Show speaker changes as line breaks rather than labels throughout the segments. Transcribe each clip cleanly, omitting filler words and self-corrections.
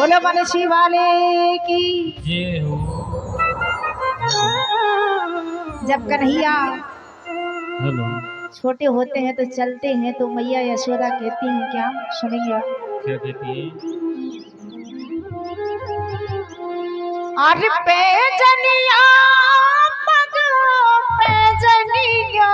बोलो बंसी वाले की
जय हो।
जब कन्हैया
हेलो,
छोटे होते हैं तो चलते हैं तो मैया यशोदा कहती हैं क्या, सुनेंगे आप?
क्या कहती है?
अरे पैजनिया पग पैजनिया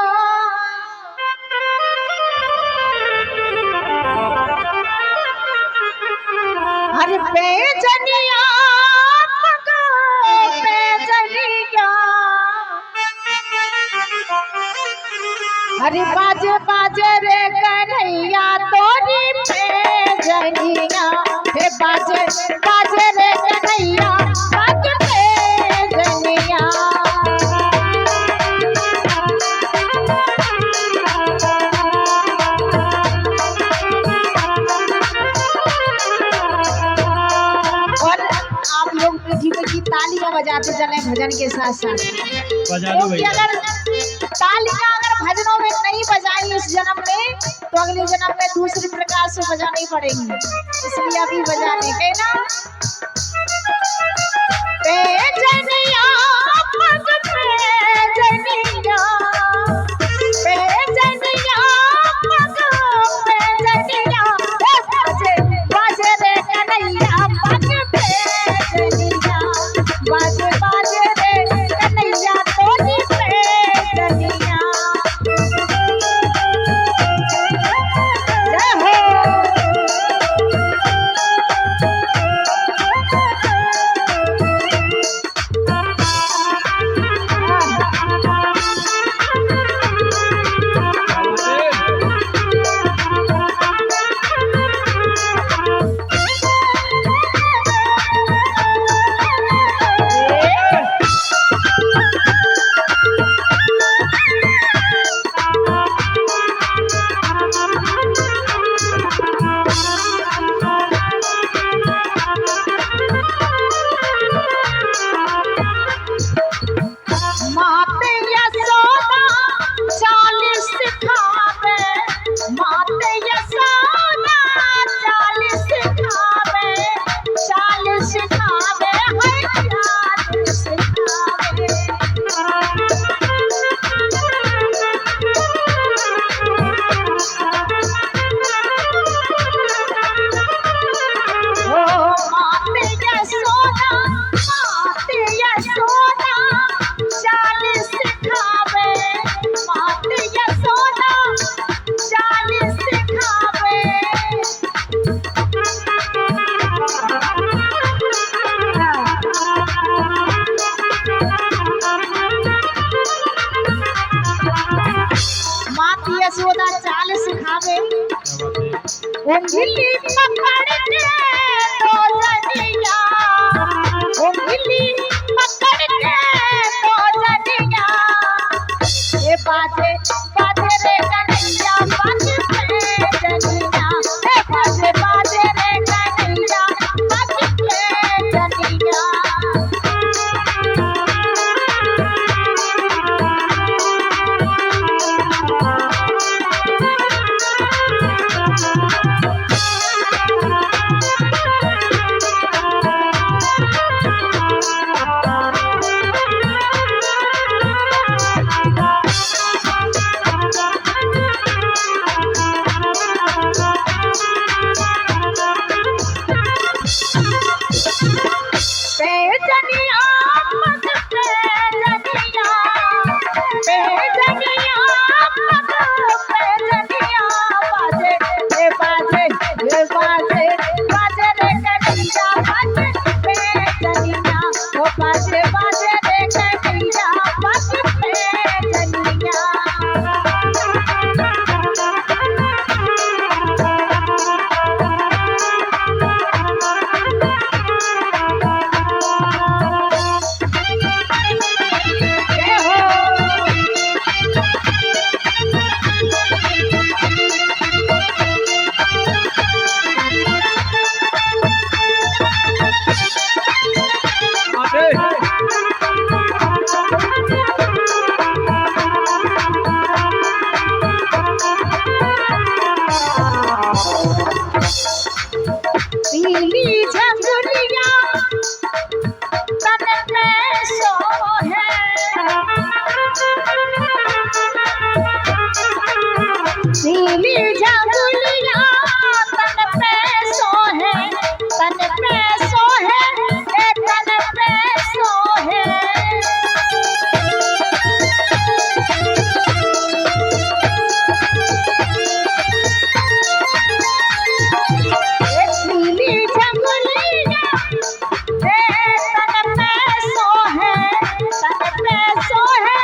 अरे पैजनिया पग पैजनिया अरे बाजे बाजे रे कन्हैया तोरी पैजनिया हे बाजे बाजे रे कन्हैया बाजे पैजनिया और आप लोग पृथ्वी की तालियां बजाते चले भजन के साथ साथ।
बजा दो
क्योंकि
भैया।
अगर तालियां अगर भजनों में नहीं बजाई इस जन्म में तो अगले जन्म में दूसरे प्रकार से बजानी पड़ेंगी, इसलिए अभी बजाने के ना। पैजनिया पग पैजनिया पैजनिया पग पैजनिया बाजे बाजे रे कन्हैया पग पैजनिया बाजे बाजे रे कन्हैया तोरी पैजनिया। जय हो। माते यशोदा चाल सिखावे माते यशोदा चाल सिखावे है चाल सिखावे। ओ माते यशोदा चाल सिखावे माते यशोदा चाल सिखावे। माते यशोदा चाल सिखावे उंगली पकड़ के तो जनिया उंगली पकड़ के तो जनिया ये बाजे बाजे रे कन्हैया बाजे पैजनिया हे बाजे बाजे रे कन्हैया बाजे पैजनिया। झंगुलिया तन पे सोहे नीली झंगुलिया तन पे सोहे तन पे सोहे ए तन पे सोहे नीली झंगुलिया ए तन पे सोहे तन पे सोहे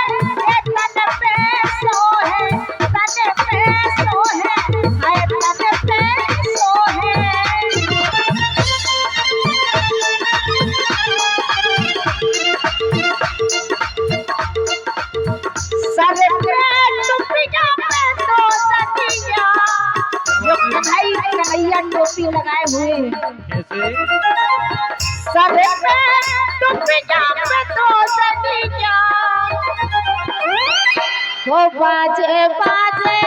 ए तन पे सोहे तन पे सोहे हाय तन पे सोहे सर पे टोपिया पे तो सतिया जो कन्हई कन्हैया टोपी लगाए हुए हैं
कैसे
सर पे टोपिया पे तो सतिया वो बाजे बाजे